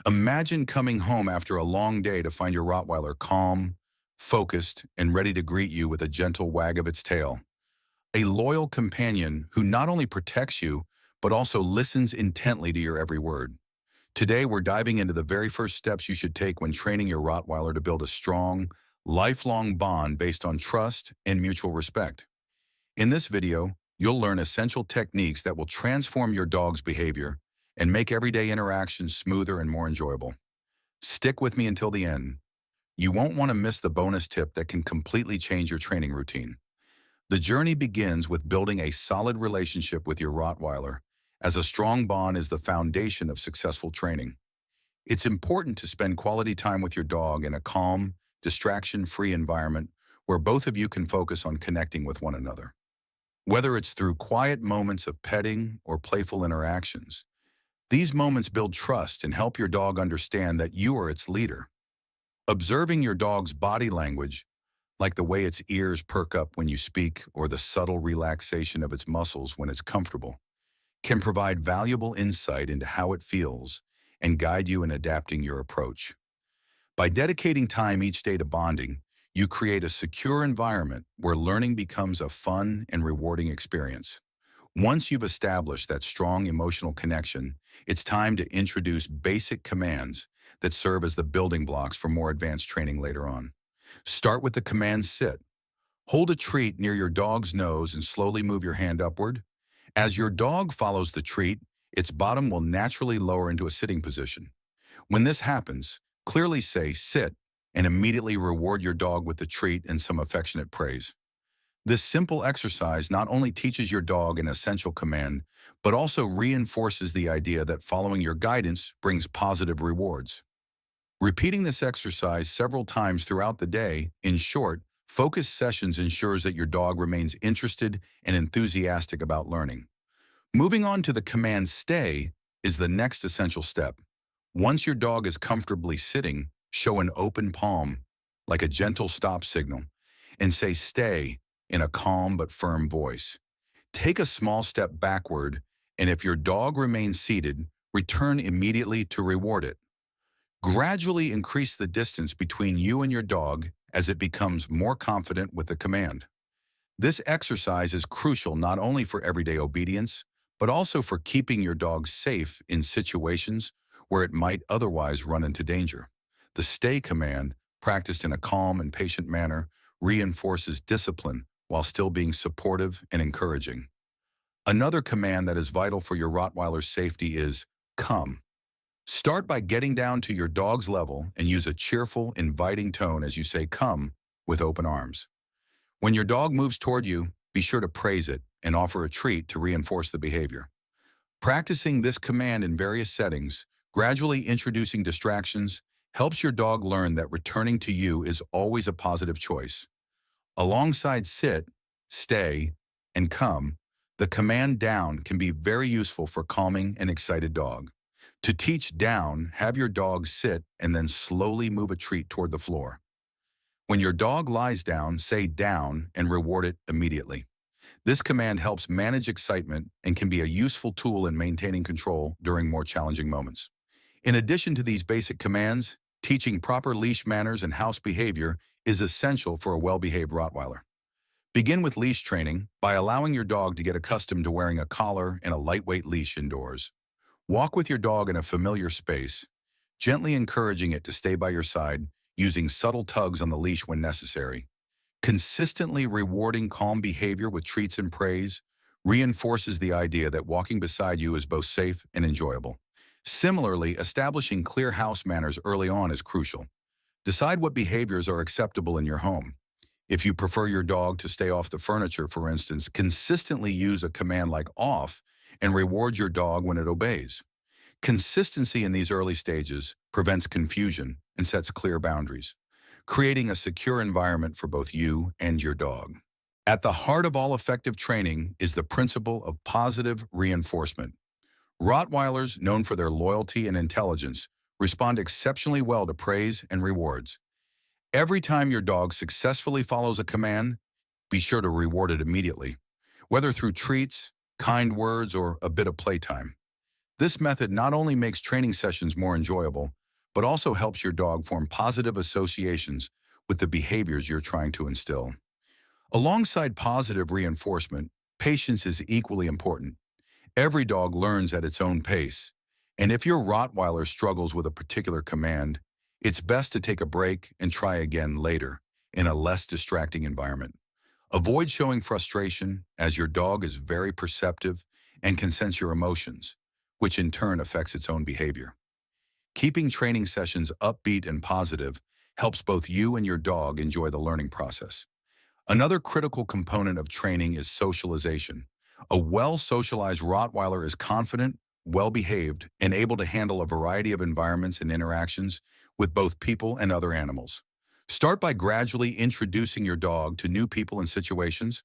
Imagine coming home after a long day to find your Rottweiler calm, focused, and ready to greet you with a gentle wag of its tail. A loyal companion who not only protects you, but also listens intently to your every word. Today, we're diving into the very first steps you should take when training your Rottweiler to build a strong, lifelong bond based on trust and mutual respect. In this video, you'll learn essential techniques that will transform your dog's behavior and make everyday interactions smoother and more enjoyable. Stick with me until the end. You won't want to miss the bonus tip that can completely change your training routine. The journey begins with building a solid relationship with your Rottweiler, as a strong bond is the foundation of successful training. It's important to spend quality time with your dog in a calm, distraction-free environment where both of you can focus on connecting with one another. Whether it's through quiet moments of petting or playful interactions, these moments build trust and help your dog understand that you are its leader. Observing your dog's body language, like the way its ears perk up when you speak or the subtle relaxation of its muscles when it's comfortable, can provide valuable insight into how it feels and guide you in adapting your approach. By dedicating time each day to bonding, you create a secure environment where learning becomes a fun and rewarding experience. Once you've established that strong emotional connection, it's time to introduce basic commands that serve as the building blocks for more advanced training later on. Start with the command sit. Hold a treat near your dog's nose and slowly move your hand upward. As your dog follows the treat, its bottom will naturally lower into a sitting position. When this happens, clearly say sit and immediately reward your dog with the treat and some affectionate praise. This simple exercise not only teaches your dog an essential command, but also reinforces the idea that following your guidance brings positive rewards. Repeating this exercise several times throughout the day, in short, focused sessions ensures that your dog remains interested and enthusiastic about learning. Moving on to the command stay is the next essential step. Once your dog is comfortably sitting, show an open palm, like a gentle stop signal, and say stay in a calm but firm voice. Take a small step backward, and if your dog remains seated, return immediately to reward it. Gradually increase the distance between you and your dog as it becomes more confident with the command. This exercise is crucial not only for everyday obedience, but also for keeping your dog safe in situations where it might otherwise run into danger. The stay command, practiced in a calm and patient manner, reinforces discipline while still being supportive and encouraging. Another command that is vital for your Rottweiler's safety is come. Start by getting down to your dog's level and use a cheerful, inviting tone as you say come with open arms. When your dog moves toward you, be sure to praise it and offer a treat to reinforce the behavior. Practicing this command in various settings, gradually introducing distractions, helps your dog learn that returning to you is always a positive choice. Alongside sit, stay, and come, the command down can be very useful for calming an excited dog. To teach down, have your dog sit and then slowly move a treat toward the floor. When your dog lies down, say down and reward it immediately. This command helps manage excitement and can be a useful tool in maintaining control during more challenging moments. In addition to these basic commands, teaching proper leash manners and house behavior is essential for a well-behaved Rottweiler. Begin with leash training by allowing your dog to get accustomed to wearing a collar and a lightweight leash indoors. Walk with your dog in a familiar space, gently encouraging it to stay by your side, using subtle tugs on the leash when necessary. Consistently rewarding calm behavior with treats and praise reinforces the idea that walking beside you is both safe and enjoyable. Similarly, establishing clear house manners early on is crucial. Decide what behaviors are acceptable in your home. If you prefer your dog to stay off the furniture, for instance, consistently use a command like off and reward your dog when it obeys. Consistency in these early stages prevents confusion and sets clear boundaries, creating a secure environment for both you and your dog. At the heart of all effective training is the principle of positive reinforcement. Rottweilers, known for their loyalty and intelligence, respond exceptionally well to praise and rewards. Every time your dog successfully follows a command, be sure to reward it immediately, whether through treats, kind words, or a bit of playtime. This method not only makes training sessions more enjoyable, but also helps your dog form positive associations with the behaviors you're trying to instill. Alongside positive reinforcement, patience is equally important. Every dog learns at its own pace, and if your Rottweiler struggles with a particular command, it's best to take a break and try again later in a less distracting environment. Avoid showing frustration, as your dog is very perceptive and can sense your emotions, which in turn affects its own behavior. Keeping training sessions upbeat and positive helps both you and your dog enjoy the learning process. Another critical component of training is socialization. A well-socialized Rottweiler is confident, well-behaved, and able to handle a variety of environments and interactions with both people and other animals. Start by gradually introducing your dog to new people and situations.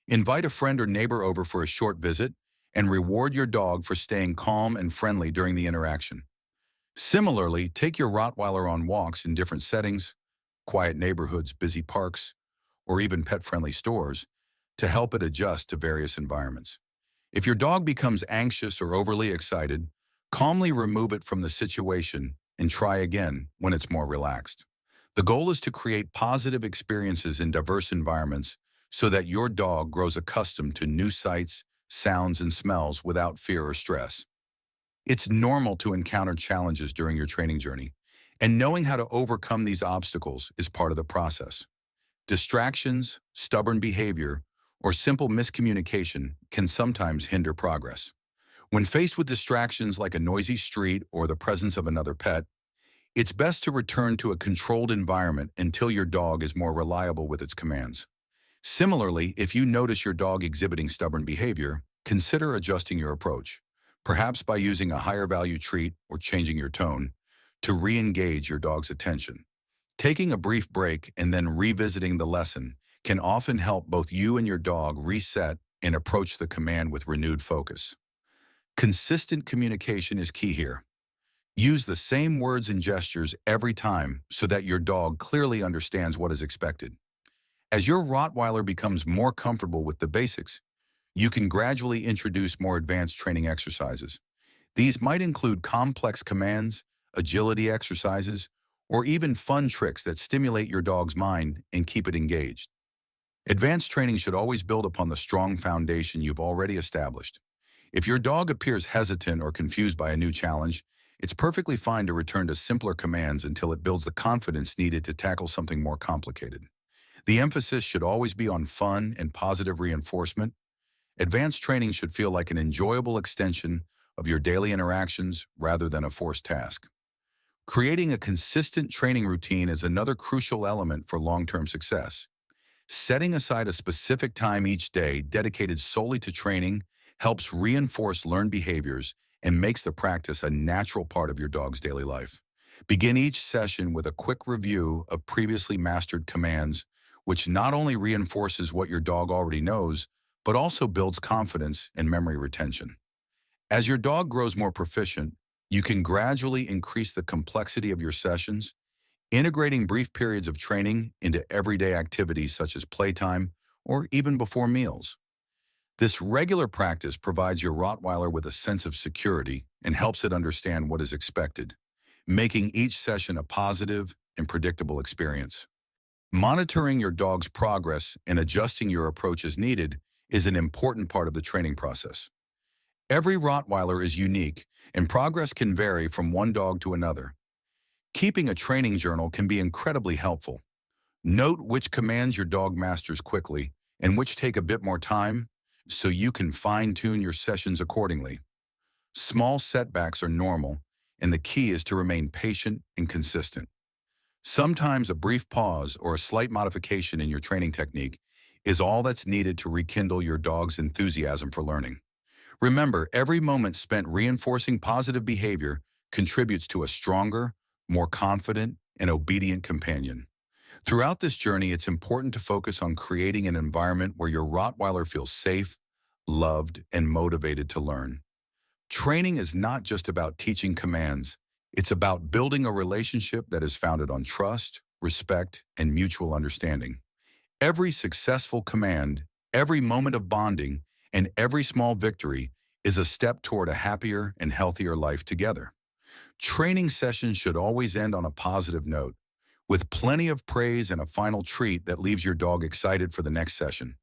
Invite a friend or neighbor over for a short visit, and reward your dog for staying calm and friendly during the interaction. Similarly, take your Rottweiler on walks in different settings, quiet neighborhoods, busy parks, or even pet-friendly stores, to help it adjust to various environments. If your dog becomes anxious or overly excited, calmly remove it from the situation and try again when it's more relaxed. The goal is to create positive experiences in diverse environments so that your dog grows accustomed to new sights, sounds, and smells without fear or stress. It's normal to encounter challenges during your training journey, and knowing how to overcome these obstacles is part of the process. Distractions, stubborn behavior, or simple miscommunication can sometimes hinder progress. When faced with distractions like a noisy street or the presence of another pet, it's best to return to a controlled environment until your dog is more reliable with its commands. Similarly, if you notice your dog exhibiting stubborn behavior, consider adjusting your approach, perhaps by using a higher value treat or changing your tone, to re-engage your dog's attention. Taking a brief break and then revisiting the lesson can often help both you and your dog reset and approach the command with renewed focus. Consistent communication is key here. Use the same words and gestures every time so that your dog clearly understands what is expected. As your Rottweiler becomes more comfortable with the basics, you can gradually introduce more advanced training exercises. These might include complex commands, agility exercises, or even fun tricks that stimulate your dog's mind and keep it engaged. Advanced training should always build upon the strong foundation you've already established. If your dog appears hesitant or confused by a new challenge, it's perfectly fine to return to simpler commands until it builds the confidence needed to tackle something more complicated. The emphasis should always be on fun and positive reinforcement. Advanced training should feel like an enjoyable extension of your daily interactions rather than a forced task. Creating a consistent training routine is another crucial element for long-term success. Setting aside a specific time each day dedicated solely to training helps reinforce learned behaviors and makes the practice a natural part of your dog's daily life. Begin each session with a quick review of previously mastered commands, which not only reinforces what your dog already knows, but also builds confidence and memory retention. As your dog grows more proficient, you can gradually increase the complexity of your sessions, integrating brief periods of training into everyday activities such as playtime or even before meals. This regular practice provides your Rottweiler with a sense of security and helps it understand what is expected, making each session a positive and predictable experience. Monitoring your dog's progress and adjusting your approach as needed is an important part of the training process. Every Rottweiler is unique, and progress can vary from one dog to another. Keeping a training journal can be incredibly helpful. Note which commands your dog masters quickly and which take a bit more time, so you can fine-tune your sessions accordingly. Small setbacks are normal, and the key is to remain patient and consistent. Sometimes a brief pause or a slight modification in your training technique is all that's needed to rekindle your dog's enthusiasm for learning. Remember, every moment spent reinforcing positive behavior contributes to a stronger, more confident, and obedient companion. Throughout this journey, it's important to focus on creating an environment where your Rottweiler feels safe, loved, and motivated to learn. Training is not just about teaching commands. It's about building a relationship that is founded on trust, respect, and mutual understanding. Every successful command, every moment of bonding, and every small victory is a step toward a happier and healthier life together. Training sessions should always end on a positive note, with plenty of praise and a final treat that leaves your dog excited for the next session.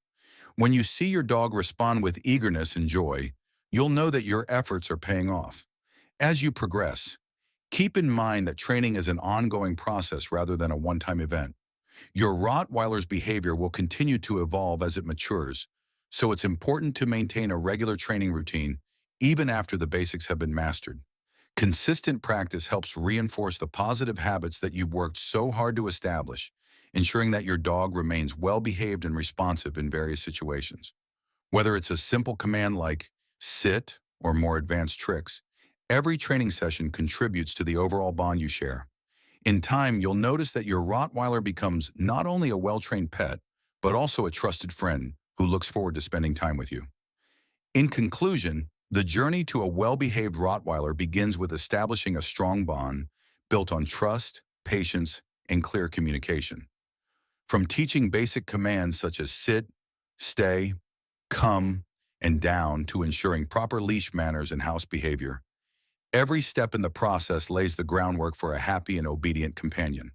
When you see your dog respond with eagerness and joy, you'll know that your efforts are paying off. As you progress, keep in mind that training is an ongoing process rather than a one-time event. Your Rottweiler's behavior will continue to evolve as it matures, so it's important to maintain a regular training routine even after the basics have been mastered. Consistent practice helps reinforce the positive habits that you've worked so hard to establish, ensuring that your dog remains well-behaved and responsive in various situations. Whether it's a simple command like sit or more advanced tricks, every training session contributes to the overall bond you share. In time, you'll notice that your Rottweiler becomes not only a well-trained pet, but also a trusted friend who looks forward to spending time with you. In conclusion, the journey to a well-behaved Rottweiler begins with establishing a strong bond built on trust, patience, and clear communication. From teaching basic commands such as sit, stay, come, and down to ensuring proper leash manners and house behavior, every step in the process lays the groundwork for a happy and obedient companion.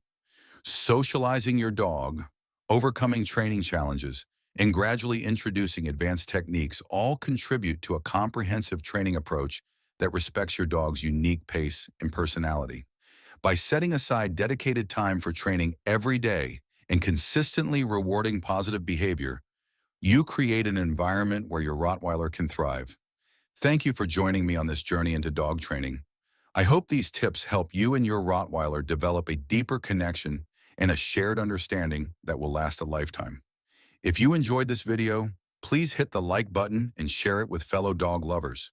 Socializing your dog, overcoming training challenges, and gradually introducing advanced techniques all contribute to a comprehensive training approach that respects your dog's unique pace and personality. By setting aside dedicated time for training every day and consistently rewarding positive behavior, you create an environment where your Rottweiler can thrive. Thank you for joining me on this journey into dog training. I hope these tips help you and your Rottweiler develop a deeper connection and a shared understanding that will last a lifetime. If you enjoyed this video, please hit the like button and share it with fellow dog lovers.